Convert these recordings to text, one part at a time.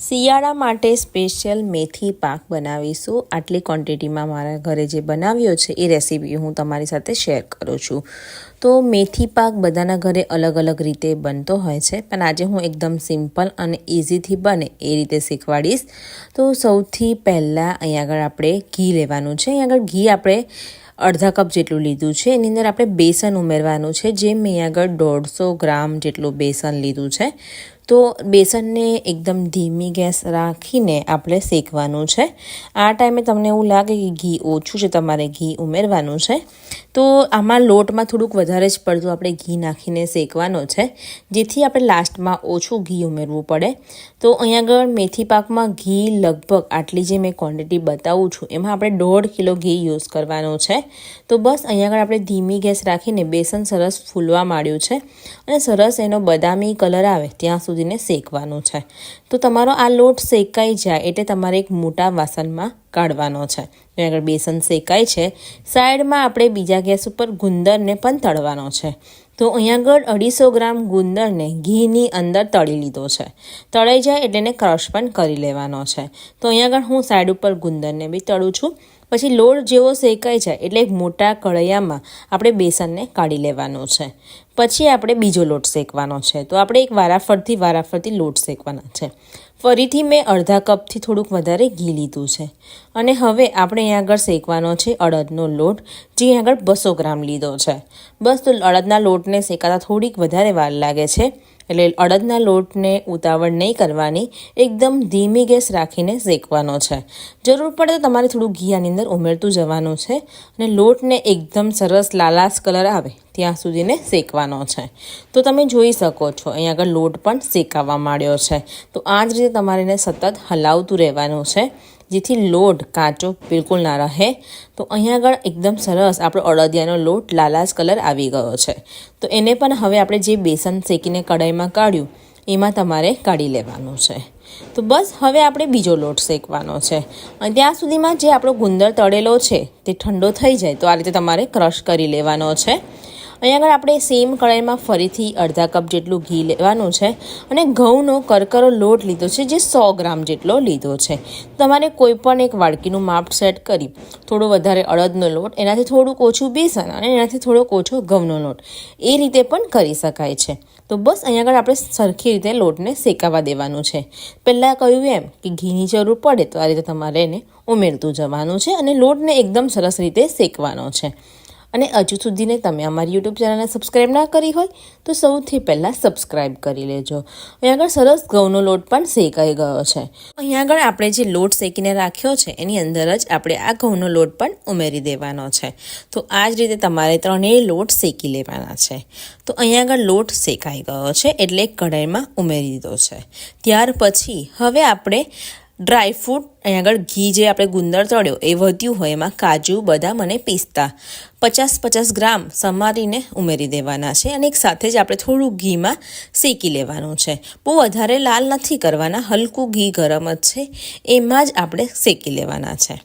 શિયાળા માટે સ્પેશિયલ મેથી પાક બનાવીશું। આટલી ક્વોન્ટિટીમાં મારા ઘરે જે બનાવ્યો છે એ રેસીપી હું તમારી સાથે શેર કરું છું। તો મેથી પાક બધાના ઘરે અલગ અલગ રીતે બનતો હોય છે, પણ આજે હું એકદમ સિમ્પલ અને ઇઝીથી બને એ રીતે શીખવાડીશ। તો સૌથી પહેલાં અહીંયા આગળ આપણે ઘી લેવાનું છે। અહીંયા આગળ ઘી આપણે અડધા કપ જેટલું લીધું છે। એની અંદર આપણે બેસન ઉમેરવાનું છે, જે મેં અહીંયા આગળ 150 ગ્રામ જેટલું બેસન લીધું છે। તો બેસનને એકદમ ધીમી ગેસ રાખીને આપણે શેકવાનું છે। આ ટાઈમે તમને એવું લાગે કે ઘી ઓછું છે, તમારે ઘી ઉમેરવાનું છે। તો આમાં લોટમાં થોડુંક વધારે જ પડતું આપણે ઘી નાખીને શેકવાનો છે, જેથી આપણે લાસ્ટમાં ઓછું ઘી ઉમેરવું પડે। તો અહીંયા આગળ મેથી પાકમાં ઘી લગભગ આટલી જે મેં ક્વોન્ટિટી બતાવું છું એમાં આપણે 1.5 કિલો ઘી યુઝ કરવાનું છે। તો બસ અહીંયા આગળ આપણે ધીમી ગેસ રાખીને બેસન સરસ ફૂલવા માંડ્યું છે અને સરસ એનો બદામી કલર આવે ત્યાં સુધીને શેકવાનું છે। તો તમારો આ લોટ શેકાઈ જાય એટલે તમારે એક મોટા વાસણમાં કાઢવાનો છે। અહીંયા આગળ બેસન શેકાય છે, સાઈડમાં આપણે બીજા ગેસ ઉપર ગુંદરને પણ તળવાનો છે। તો અહીંયા આગળ 250 ગ્રામ ગુંદરને ઘીની અંદર તળી લીધો છે। તળાઈ જાય એટલે એને ક્રશ પણ કરી લેવાનો છે। તો અહીંયા આગળ હું સાઈડ ઉપર ગુંદરને બી તળું છું। પછી લોટ જેવો શેકાઈ જાય એટલે એક મોટા કઢાઈમાં આપણે બેસનને કાઢી લેવાનું છે। પછી આપણે બીજો લોટ શેકવાનો છે। તો આપણે એક વારાફરતી લોટ શેકવાના છે। ફરીથી મેં અડધા કપથી થોડુંક વધારે ઘી લીધું છે અને હવે આપણે અહીંયા આગળ શેકવાનો છે અડદનો લોટ, જે અહીંયા આગળ 200 ગ્રામ લીધો છે। બસ તો અડદના લોટને શેકાતા થોડીક વધારે વાર લાગે છે, એટલે અડદના લોટને ઉતાવળ નહીં કરવાની, એકદમ ધીમી ગેસ રાખીને શેકવાનો છે। જરૂર પડે તો તમારે થોડું ઘી આની અંદર ઉમેરતું જવાનું છે અને લોટને એકદમ સરસ લાલાશ કલર આવે ત્યાં સુધીને શેકવાનો છે। તો તમે જોઈ શકો છો અહીંયા આગળ લોટ પણ શેકાવા માંડ્યો છે। તો આ જ રીતે તમારે એને સતત હલાવતું રહેવાનું છે, જેથી લોટ કાચો બિલકુલ ના રહે। તો અહીંયા આગળ એકદમ સરસ આપણો અડદિયાનો લોટ લાલાશ કલર આવી ગયો છે। તો એને પણ હવે આપણે જે બેસન શેકીને કઢાઈમાં કાઢ્યું એમાં તમારે કાઢી લેવાનું છે। તો બસ હવે આપણે બીજો લોટ શેકવાનો છે અને ત્યાં સુધીમાં જે આપણો ગુંદર તળેલો છે તે ઠંડો થઈ જાય તો આ રીતે તમારે ક્રશ કરી લેવાનો છે। અહીંયા આગળ આપણે સેમ કઢાઈમાં ફરીથી અડધા કપ જેટલું ઘી લેવાનું છે અને ઘઉંનો કરકરો લોટ લીધો છે, જે 100 ગ્રામ જેટલો લીધો છે। તમારે કોઈ પણ એક વાડકીનું માપ સેટ કરી થોડો વધારે અડદનો લોટ, એનાથી થોડુંક ઓછું બેસન અને એનાથી થોડોક ઓછો ઘઉંનો લોટ, એ રીતે પણ કરી શકાય છે। તો બસ અહીંયા આગળ આપણે સરખી રીતે લોટને શેકાવા દેવાનું છે। પહેલાં કહ્યું એમ કે ઘીની જરૂર પડે તો આ રીતે તમારે એને ઉમેરતું જવાનું છે અને લોટને એકદમ સરસ રીતે શેકવાનો છે। અને હજુ સુધીને તમે અમારી યુટ્યુબ ચેનલને સબસ્ક્રાઈબ ના કરી હોય તો સૌથી પહેલાં સબસ્ક્રાઈબ કરી લેજો। અહીંયા આગળ સરસ ઘઉંનો લોટ પણ શેકાઈ ગયો છે। અહીંયા આગળ આપણે જે લોટ શેકીને રાખ્યો છે એની અંદર જ આપણે આ ઘઉંનો લોટ પણ ઉમેરી દેવાનો છે। તો આ જ રીતે તમારે ત્રણેય લોટ શેકી લેવાના છે। તો અહીંયા આગળ લોટ શેકાઈ ગયો છે એટલે કઢાઈમાં ઉમેરી દીધો છે। ત્યાર પછી હવે આપણે ડ્રાયફ્રૂટ, અહીંયા આગળ ઘી જે આપણે ગુંદર તળ્યો એ વધ્યું હોય એમાં કાજુ, બદામ અને પિસ્તા 50 ગ્રામ સમારીને ઉમેરી દેવાના છે અને એક સાથે જ આપણે થોડું ઘીમાં શેકી લેવાનું છે। બહુ વધારે લાલ નથી કરવાના, હલકું ઘી ગરમ જ છે એમાં જ આપણે શેકી લેવાના છે।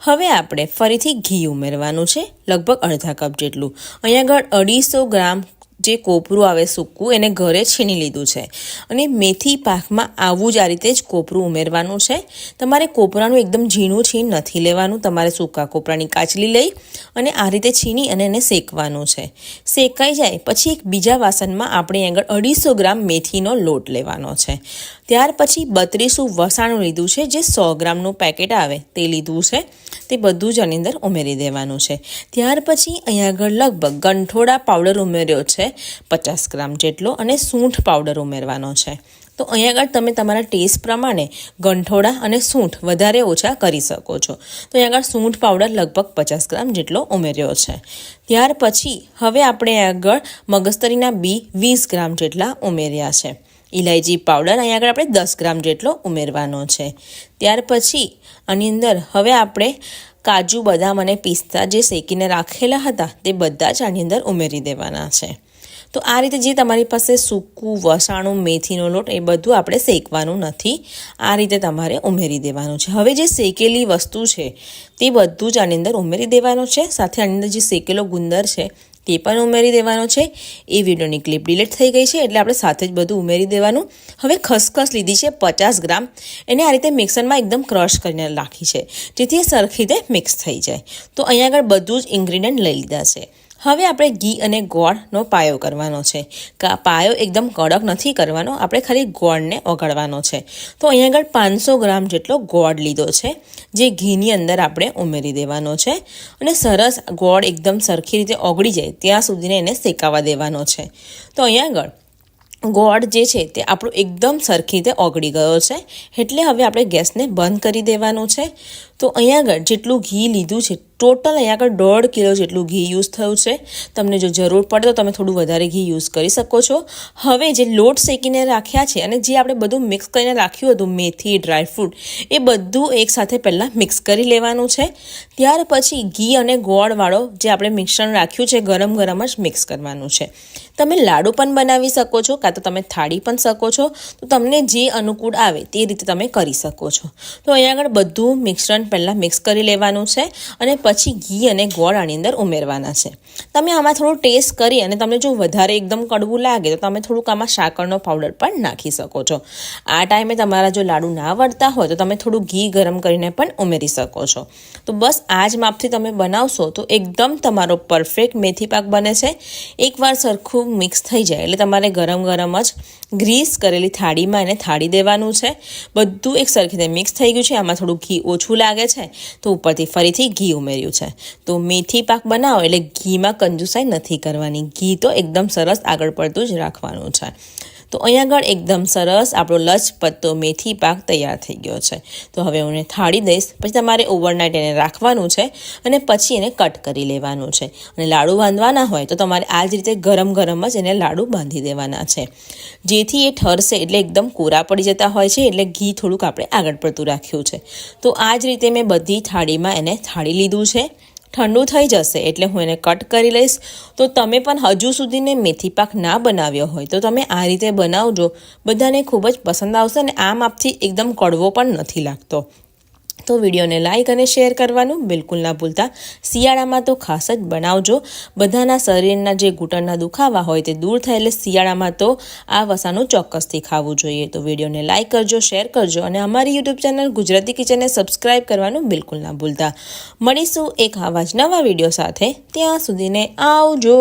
હવે આપણે ફરીથી ઘી ઉમેરવાનું છે, લગભગ અડધા કપ જેટલું। અહીંયા આગળ 250 ગ્રામ જે કોપરું આવે સૂકું, એને ઘરે છીણી લીધું છે અને મેથી પાકમાં આવું જ આ રીતે જ કોપરું ઉમેરવાનું છે। તમારે કોપરાનું એકદમ ઝીણું છીણ નથી લેવાનું, તમારે સૂકા કોપરાની કાચલી લઈ અને આ રીતે છીણી અને એને શેકવાનું છે। શેકાઈ જાય પછી એક બીજા વાસણમાં આપણે આગળ 250 ગ્રામ મેથીનો લોટ લેવાનો છે। ત્યાર પછી 32 વસાણું લીધું છે, જે 100 ગ્રામનું પેકેટ આવે તે લીધું છે, તે બધું જ આની અંદર ઉમેરી દેવાનું છે। ત્યાર પછી અહીંયા આગળ લગભગ ગંઠોડા પાવડર ઉમેર્યો છે 50 ગ્રામ જેટલો અને સૂંઠ પાવડર ઉમેરવાનો છે। તો અહીંયા આગળ તમે તમારા ટેસ્ટ પ્રમાણે ગંઠોડા અને સૂંઠ વધારે ઓછા કરી શકો છો। તો અહીંયા આગળ સૂંઠ પાવડર લગભગ 50 ગ્રામ જેટલો ઉમેર્યો છે। ત્યાર પછી હવે આપણે આગળ મગજતરીના બી 20 ગ્રામ જેટલા ઉમેર્યા છે। ઇલાયચી પાવડર અહીંયા આગળ આપણે 10 ગ્રામ જેટલો ઉમેરવાનો છે। ત્યાર પછી આની અંદર હવે આપણે કાજુ, બદામ અને પિસ્તા જે શેકીને રાખેલા હતા તે બધા જ આની અંદર ઉમેરી દેવાના છે। તો આ રીતે જે તમારી પાસે સૂકું વસાણું મેથીનો લોટ એ બધું આપણે શેકવાનું નથી, આ રીતે તમારે ઉમેરી દેવાનું છે। હવે જે શેકેલી વસ્તુ છે તે બધું જ આની અંદર ઉમેરી દેવાનું છે, સાથે આની અંદર જે શેકેલો ગુંદર છે તે પણ ઉમેરી દેવાનો છે। એ વિડીયોની ક્લિપ ડિલીટ થઈ ગઈ છે એટલે આપણે સાથે જ બધું ઉમેરી દેવાનું। હવે ખસખસ લીધી છે 50 ગ્રામ, એને આ રીતે મિક્સરમાં એકદમ ક્રશ કરીને રાખી છે જેથી એ સરખી રીતે મિક્સ થઈ જાય। તો અહીંયા આગળ બધું જ ઇન્ગ્રીડિયન્ટ લઈ લીધા છે। હવે આપણે ઘી અને ગોળનો પાયો કરવાનો છે। પાયો એકદમ કડક નથી કરવાનો, આપણે ખાલી ગોળને ઓગળવાનો છે। તો અહીંયા આગળ 500 ગ્રામ જેટલો ગોળ લીધો છે જે ઘીની અંદર આપણે ઉમેરી દેવાનો છે અને સરસ ગોળ એકદમ સરખી રીતે ઓગળી જાય ત્યાં સુધીને એને શેકાવા દેવાનો છે। તો અહીંયા આગળ ગોળ જે છે તે આપણું એકદમ સરખી રીતે ઓગળી ગયો છે એટલે હવે આપણે ગેસને બંધ કરી દેવાનું છે। તો અહીંયા આગળ જેટલું ઘી લીધું છે ટોટલ અહીંયા આગળ 1.5 કિલો જેટલું ઘી યુઝ થયું છે। તમને જો જરૂર પડે તો તમે થોડું વધારે ઘી યુઝ કરી શકો છો। હવે જે લોટ શેકીને રાખ્યા છે અને જે આપણે બધું મિક્સ કરીને રાખ્યું હતું મેથી ડ્રાયફ્રૂટ એ બધું એકસાથે પહેલાં મિક્સ કરી લેવાનું છે। ત્યાર પછી ઘી અને ગોળવાળો જે આપણે મિશ્રણ રાખ્યું છે ગરમ ગરમ જ મિક્સ કરવાનું છે। તમે લાડુ પણ બનાવી શકો છો કાં તો તમે થાળી પણ શકો છો, તો તમને જે અનુકૂળ આવે તે રીતે તમે કરી શકો છો। તો અહીંયા આગળ બધું મિશ્રણ પહેલાં મિક્સ કરી લેવાનું છે અને પછી ઘી અને ગોળ આની અંદર ઉમેરવાના છે। તમે આમાં થોડું ટેસ્ટ કરી અને તમને જો વધારે એકદમ કડવું લાગે તો તમે થોડુંક આમાં સાકરનો પાવડર પણ નાખી શકો છો। આ ટાઈમે તમારા જો લાડુ ના વળતા હોય તો તમે થોડું ઘી ગરમ કરીને પણ ઉમેરી શકો છો। તો બસ આ જ માપથી તમે બનાવશો તો એકદમ તમારો પરફેક્ટ મેથી પાક બને છે। એકવાર સરખું મિક્સ થઈ જાય એટલે તમારે ગરમ ગરમ જ ગ્રીસ કરેલી થાળીમાં એને થાળી દેવાનું છે। બધું એક સરખી રીતે મિક્સ થઈ ગયું છે। આમાં થોડું ઘી ઓછું લાગે છે તો ઉપરથી ફરીથી ઘી ઉમેર્યું છે। તો મેથી પાક બનાવો એટલે ઘીમાં કંજુસાઈ નથી કરવાની, ઘી તો એકદમ સરસ આગળ પડતું જ રાખવાનું છે। તો અહીંયા આગળ એકદમ સરસ આપણો લચપત્તો મેથી પાક તૈયાર થઈ ગયો છે। તો હવે હું એને થાળી દઈશ, પછી તમારે ઓવરનાઇટ એને રાખવાનું છે અને પછી એને કટ કરી લેવાનું છે। અને લાડુ બાંધવાના હોય તો તમારે આ જ રીતે ગરમ ગરમ જ એને લાડુ બાંધી દેવાના છે જેથી એ ઠરશે એટલે એકદમ કોરા પડી જતા હોય છે એટલે ઘી થોડુંક આપણે આગળ પડતું રાખ્યું છે। તો આ જ રીતે મેં બધી થાળીમાં એને થાળી લીધું છે। ઠંડુ થઈ જશે એટલે હું એને કટ કરી લઈશ। તો તમે પણ હજુ સુધીને મેથી પાક ના બનાવ્યો હોય તો તમે આ રીતે બનાવજો, બધાને ખૂબ જ પસંદ આવશે અને આ માપથી એકદમ કડવો પણ નથી લાગતો। તો વિડીયોને લાઇક અને શેર કરવાનું બિલકુલ ના ભૂલતા। શિયાળામાં તો ખાસ જ બનાવજો, બધાના શરીરના જે ઘૂંટણના દુખાવા હોય તે દૂર થાય એટલે શિયાળામાં તો આ વસાનું ચોક્કસથી ખાવું જોઈએ। તો વિડીયોને લાઇક કરજો, શેર કરજો અને અમારી યુટ્યુબ ચેનલ ગુજરાતી કિચનને સબસ્ક્રાઈબ કરવાનું બિલકુલ ના ભૂલતા। મળીશું એક આવા જ નવા વિડીયો સાથે, ત્યાં સુધીને આવજો।